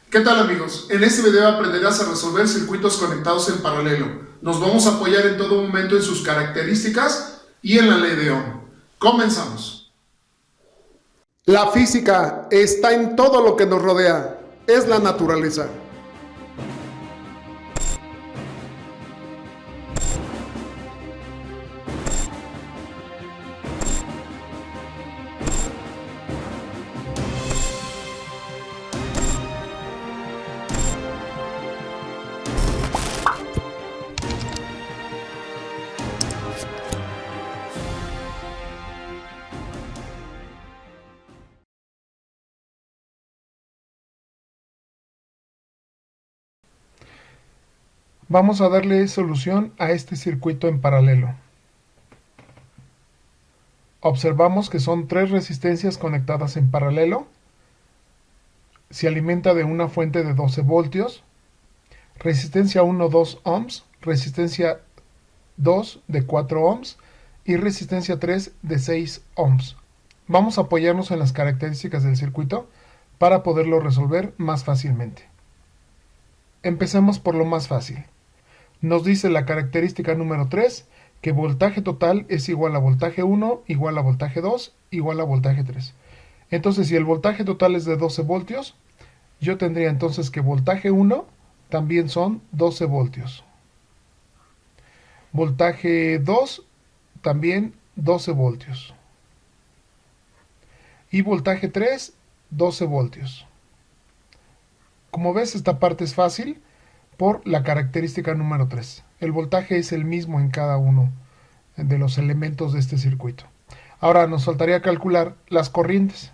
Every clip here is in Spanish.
¿Qué tal amigos? En este video aprenderás a resolver circuitos conectados en paralelo. Nos vamos a apoyar en todo momento en sus características y en la ley de Ohm. Comenzamos. La física está en todo lo que nos rodea. Es la naturaleza. Vamos a darle solución a este circuito en paralelo. Observamos que son tres resistencias conectadas en paralelo. Se alimenta de una fuente de 12 voltios. Resistencia 1, 2 ohms. Resistencia 2 de 4 ohms. Y resistencia 3 de 6 ohms. Vamos a apoyarnos en las características del circuito para poderlo resolver más fácilmente. Empecemos por lo más fácil. Nos dice la característica número 3 que voltaje total es igual a voltaje 1 igual a voltaje 2 igual a voltaje 3. Entonces, si el voltaje total es de 12 voltios, yo tendría entonces que voltaje 1 también son 12 voltios. Voltaje 2 también 12 voltios. Y voltaje 3, 12 voltios. Como ves, esta parte es fácil por la característica número 3. El voltaje es el mismo en cada uno de los elementos de este circuito. Ahora nos faltaría calcular las corrientes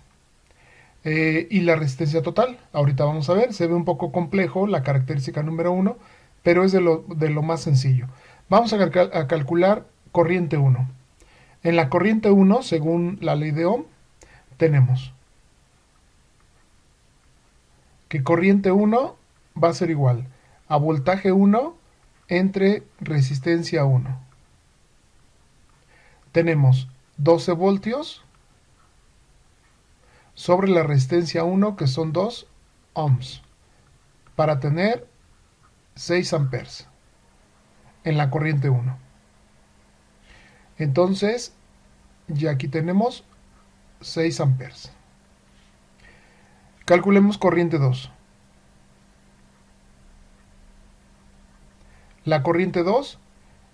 y la resistencia total. Ahorita vamos a ver, se ve un poco complejo la característica número 1, pero es de lo más sencillo. Vamos a calcular corriente 1. En la corriente 1, según la ley de Ohm, tenemos que corriente 1 va a ser igual a voltaje 1 entre resistencia 1. Tenemos 12 voltios sobre la resistencia 1, que son 2 ohms, para tener 6 amperes en la corriente 1. Entonces, ya aquí tenemos 6 amperes. Calculemos corriente 2. La corriente 2,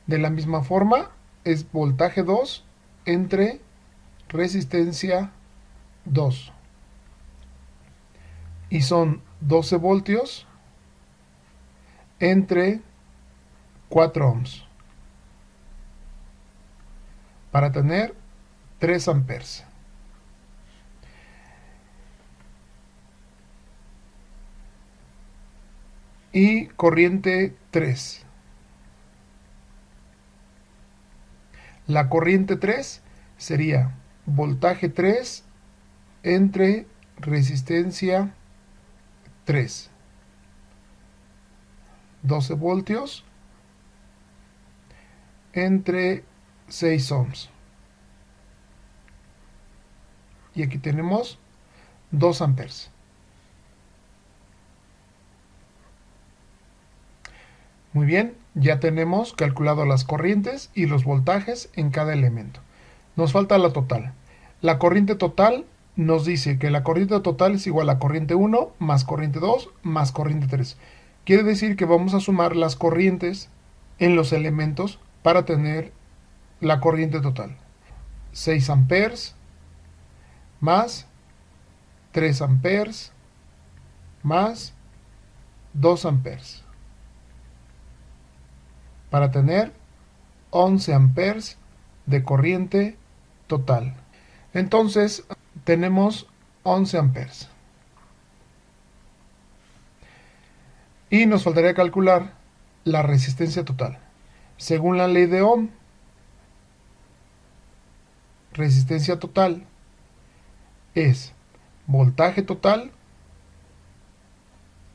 de la misma forma, es voltaje 2 entre resistencia 2. Y son 12 voltios entre 4 ohms. Para tener 3 amperes. Y corriente 3. La corriente 3 sería voltaje 3 entre resistencia 3. 12 voltios entre 6 ohms. Y aquí tenemos 2 amperes. Muy bien, ya tenemos calculado las corrientes y los voltajes en cada elemento. Nos falta la total. La corriente total nos dice que la corriente total es igual a corriente 1 más corriente 2 más corriente 3. Quiere decir que vamos a sumar las corrientes en los elementos para tener la corriente total. 6 amperes más 3 amperes más 2 amperes. Para tener 11 amperes de corriente total. Entonces, tenemos 11 amperes. Y nos faltaría calcular la resistencia total. Según la ley de Ohm, resistencia total es voltaje total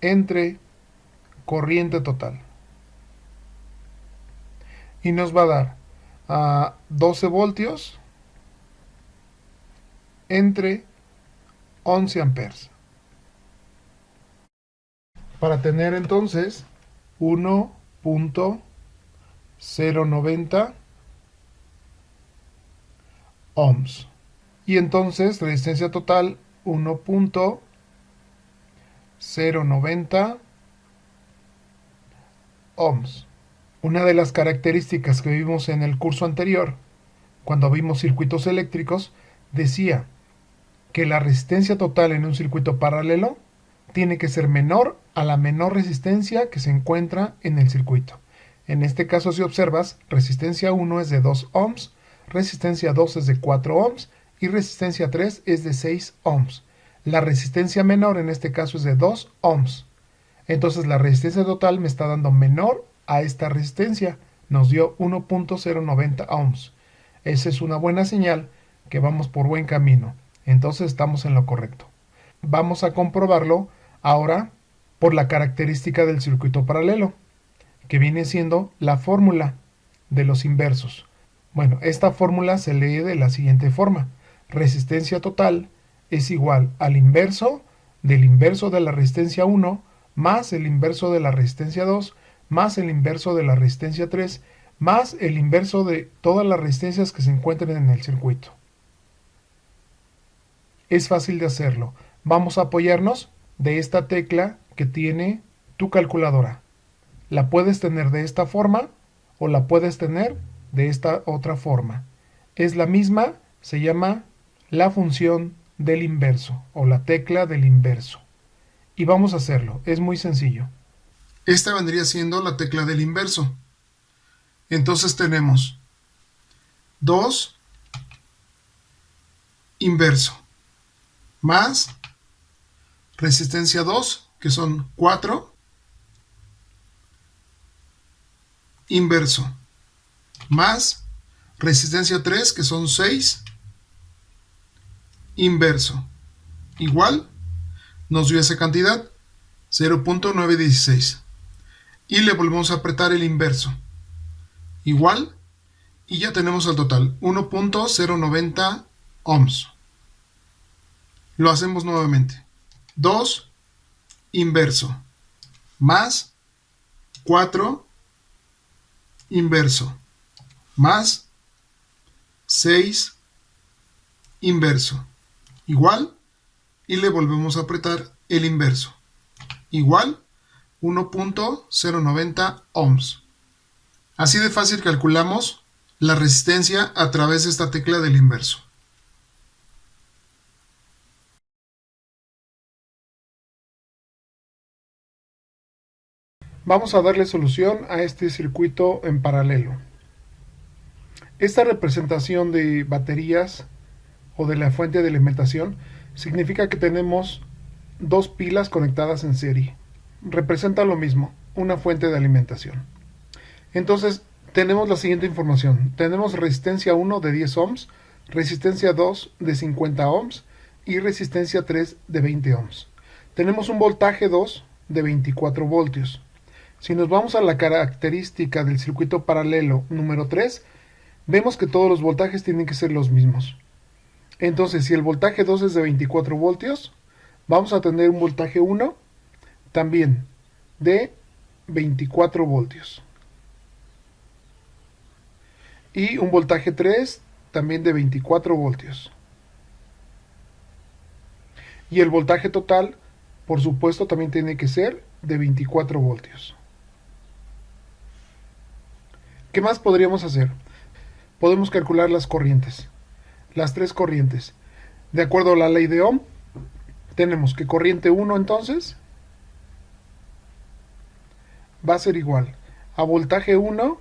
entre corriente total. Y nos va a dar a 12 voltios entre 11 amperes. para tener entonces 1.090 ohms. Y entonces resistencia total 1.090 ohms. Una de las características que vimos en el curso anterior, cuando vimos circuitos eléctricos, decía que la resistencia total en un circuito paralelo tiene que ser menor a la menor resistencia que se encuentra en el circuito. En este caso, si observas, resistencia 1 es de 2 ohms, resistencia 2 es de 4 ohms y resistencia 3 es de 6 ohms. La resistencia menor en este caso es de 2 ohms. Entonces la resistencia total me está dando menor a esta resistencia. Nos dio 1.090 ohms. Esa es una buena señal que vamos por buen camino. Entonces estamos en lo correcto. Vamos a comprobarlo ahora por la característica del circuito paralelo, que viene siendo la fórmula de los inversos. Bueno, esta fórmula se lee de la siguiente forma. Resistencia total es igual al inverso de la resistencia 1 más el inverso de la resistencia 2 más el inverso de la resistencia 3 más el inverso de todas las resistencias que se encuentren en el circuito. Es fácil de hacerlo. Vamos a apoyarnos de esta tecla que tiene tu calculadora. La puedes tener de esta forma o la puedes tener de esta otra forma. Es la misma, se llama la función del inverso o la tecla del inverso. Y vamos a hacerlo, es muy sencillo. Esta vendría siendo la tecla del inverso. Entonces tenemos 2 inverso más resistencia 2, que son 4, inverso, más resistencia 3, que son 6, inverso, igual, nos dio esa cantidad, 0.916. Y le volvemos a apretar el inverso, igual, y ya tenemos el total, 1.090 ohms. Lo hacemos nuevamente. 2 inverso más 4 inverso más 6 inverso igual, y le volvemos a apretar el inverso igual, 1.090 ohms. Así de fácil calculamos la resistencia a través de esta tecla del inverso. Vamos a darle solución a este circuito en paralelo. Esta representación de baterías o de la fuente de alimentación significa que tenemos dos pilas conectadas en serie. Representa lo mismo, una fuente de alimentación. Entonces tenemos la siguiente información. Tenemos resistencia 1 de 10 ohms, resistencia 2 de 50 ohms y resistencia 3 de 20 ohms. Tenemos un voltaje 2 de 24 voltios. Si nos vamos a la característica del circuito paralelo número 3, vemos que todos los voltajes tienen que ser los mismos. Entonces, si el voltaje 2 es de 24 voltios, vamos a tener un voltaje 1 también de 24 voltios. Y un voltaje 3 también de 24 voltios. Y el voltaje total, por supuesto, también tiene que ser de 24 voltios. ¿Qué más podríamos hacer? Podemos calcular las corrientes. Las tres corrientes. De acuerdo a la ley de Ohm, tenemos que corriente 1 entonces va a ser igual a voltaje 1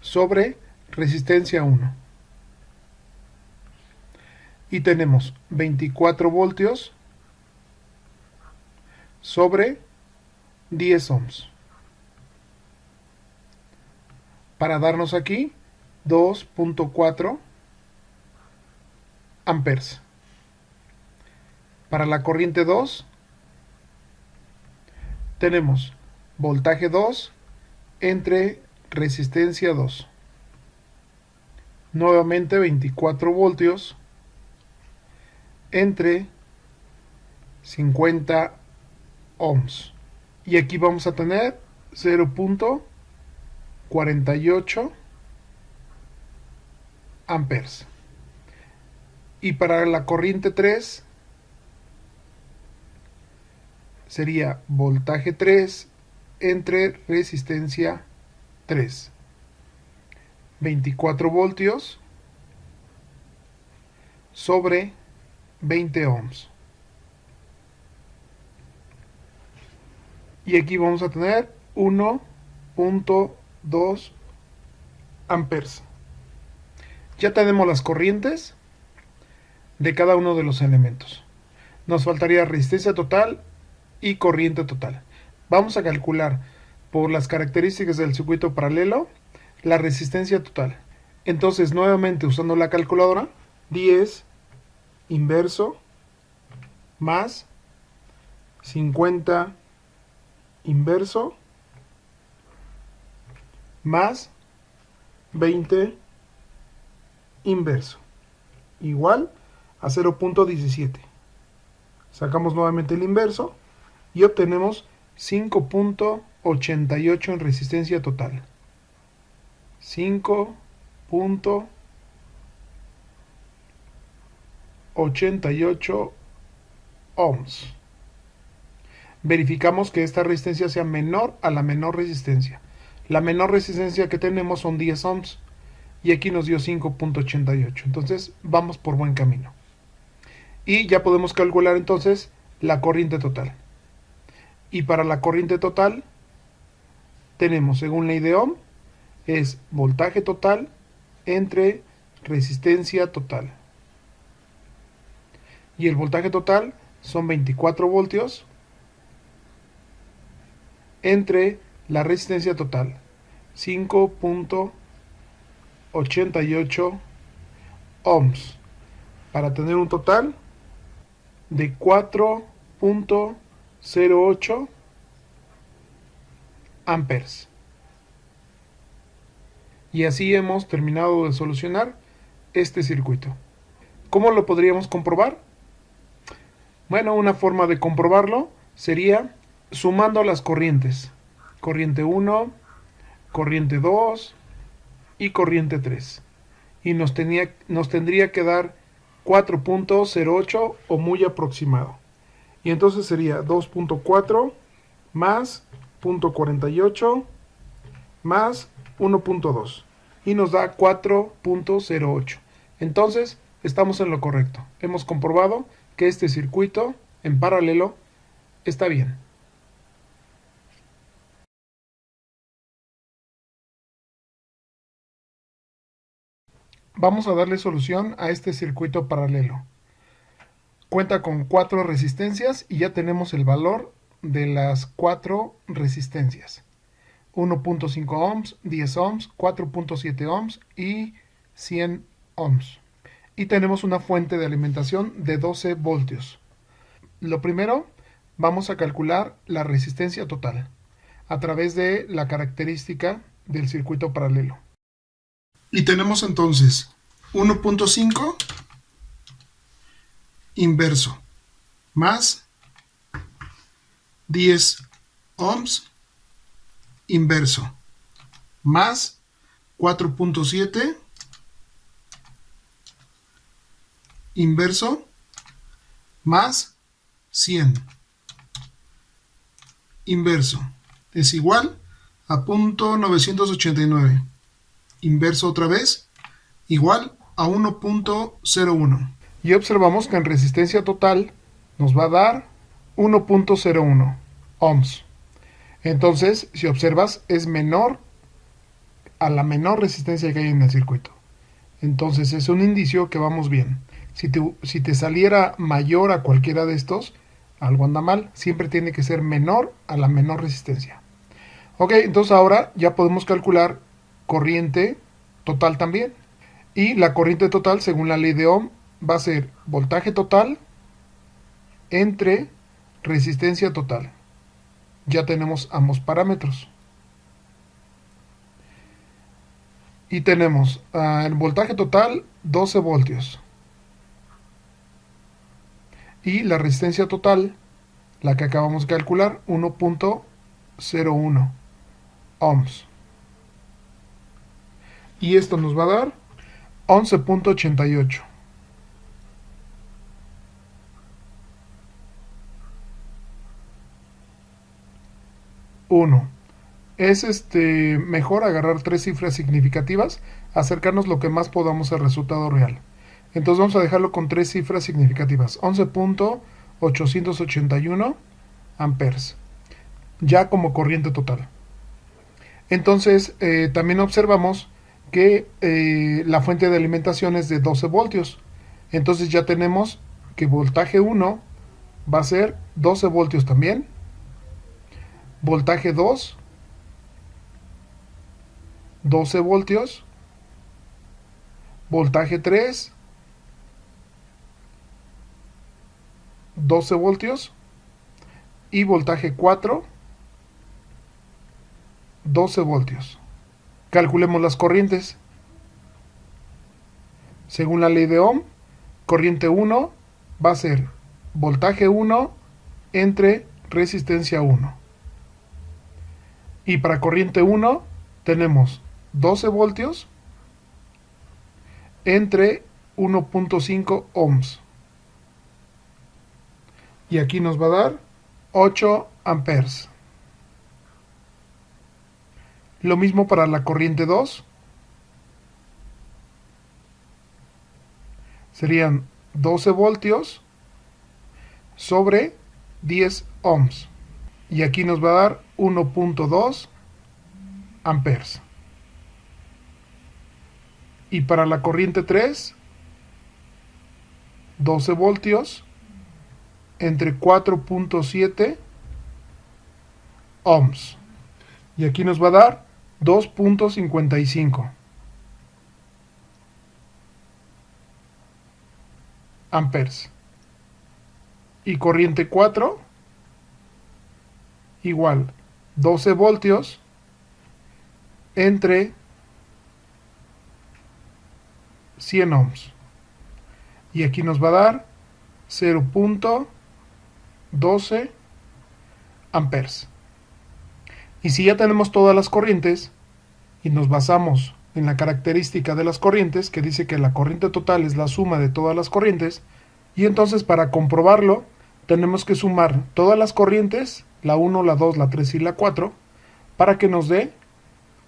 sobre resistencia 1. Y tenemos 24 voltios sobre 10 ohms. Para darnos aquí 2.4 amperes. Para la corriente 2 tenemos voltaje 2 entre resistencia 2. Nuevamente 24 voltios entre 50 ohms. Y aquí vamos a tener 0.48 amperes. Y para la corriente 3 sería voltaje 3 entre resistencia 3. 24 voltios sobre 20 ohms. Y aquí vamos a tener 1.2 amperes. Ya tenemos las corrientes de cada uno de los elementos. Nos faltaría resistencia total y corriente total. Vamos a calcular por las características del circuito paralelo la resistencia total. Entonces, nuevamente usando la calculadora, 10 inverso más 50 inverso más 20 inverso igual a 0.17. Sacamos nuevamente el inverso y obtenemos 5.88 en resistencia total. 5.88 ohms. Verificamos que esta resistencia sea menor a la menor resistencia. La menor resistencia que tenemos son 10 ohms y aquí nos dio 5.88. Entonces vamos por buen camino. Y ya podemos calcular entonces la corriente total. Y para la corriente total tenemos, según ley de Ohm, es voltaje total entre resistencia total. Y el voltaje total son 24 voltios entre la resistencia total, 5.88 ohms, para tener un total de 4.08 amperes. Y así hemos terminado de solucionar este circuito. ¿Cómo lo podríamos comprobar? Bueno, una forma de comprobarlo sería sumando las corrientes. Corriente 1, corriente 2 y corriente 3. Y nos tendría que dar 4.08 o muy aproximado. Y entonces sería 2.4 más 0.48 más 1.2. Y nos da 4.08. Entonces estamos en lo correcto. Hemos comprobado que este circuito en paralelo está bien. Vamos a darle solución a este circuito paralelo. Cuenta con 4 resistencias y ya tenemos el valor de las 4 resistencias. 1.5 ohms, 10 ohms, 4.7 ohms y 100 ohms. Y tenemos una fuente de alimentación de 12 voltios. Lo primero, vamos a calcular la resistencia total a través de la característica del circuito paralelo. Y tenemos entonces 1.5 inverso más 10 ohms inverso más 4.7 inverso más 100 inverso es igual a 0.989. Inverso otra vez igual a 1.01. Y observamos que en resistencia total nos va a dar 1.01 ohms. Entonces, si observas, es menor a la menor resistencia que hay en el circuito. Entonces es un indicio que vamos bien. Si te saliera mayor a cualquiera de estos, algo anda mal. Siempre tiene que ser menor a la menor resistencia. Ok, entonces ahora ya podemos calcular corriente total también. Y la corriente total, según la ley de Ohm, va a ser voltaje total entre resistencia total. Ya tenemos ambos parámetros. Y tenemos el voltaje total 12 voltios. Y la resistencia total, la que acabamos de calcular, 1.01 0.01 ohms. Y esto nos va a dar 11.88. Es mejor agarrar tres cifras significativas, acercarnos lo que más podamos al resultado real. Entonces vamos a dejarlo con tres cifras significativas: 11.881 amperes, ya como corriente total. Entonces también observamos que la fuente de alimentación es de 12 voltios. Entonces ya tenemos que voltaje 1 va a ser 12 voltios también. Voltaje 2, 12 voltios. Voltaje 3, 12 voltios. Y voltaje 4, 12 voltios. Calculemos las corrientes. Según la ley de Ohm, corriente 1 va a ser voltaje 1 entre resistencia 1. Y para corriente 1 tenemos 12 voltios entre 1.5 ohms. Y aquí nos va a dar 8 amperes. Lo mismo para la corriente 2. Serían 12 voltios sobre 10 ohms. Y aquí nos va a dar 1.2 amperes. Y para la corriente 3, 12 voltios entre 4.7 ohms. Y aquí nos va a dar 2.55 amperes. Y corriente 4, igual, 12 voltios entre 100 ohms. Y aquí nos va a dar 0.12 amperes. Y si ya tenemos todas las corrientes y nos basamos en la característica de las corrientes, que dice que la corriente total es la suma de todas las corrientes, y entonces para comprobarlo tenemos que sumar todas las corrientes, la 1, la 2, la 3 y la 4, para que nos dé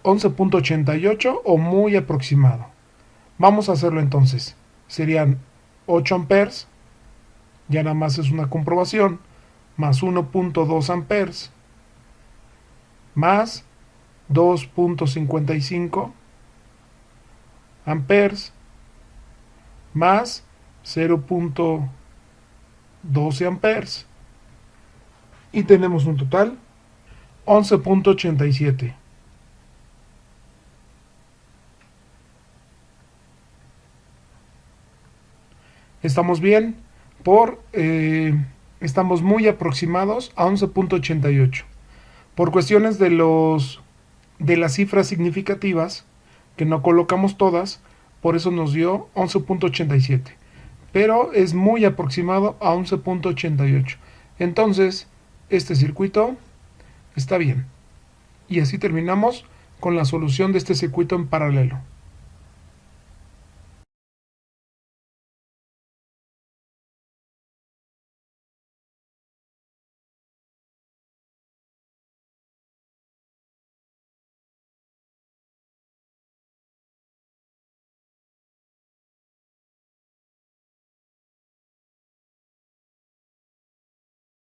11.88 o muy aproximado. Vamos a hacerlo entonces. Serían 8 amperes, ya nada más es una comprobación, más 1.2 amperes, más 2.55 amperes, más 0.12 amperes. Y tenemos un total 11.87. Estamos bien, estamos muy aproximados a 11.88. Por cuestiones de las cifras significativas, que no colocamos todas, por eso nos dio 11.87. Pero es muy aproximado a 11.88. Entonces, este circuito está bien. Y así terminamos con la solución de este circuito en paralelo.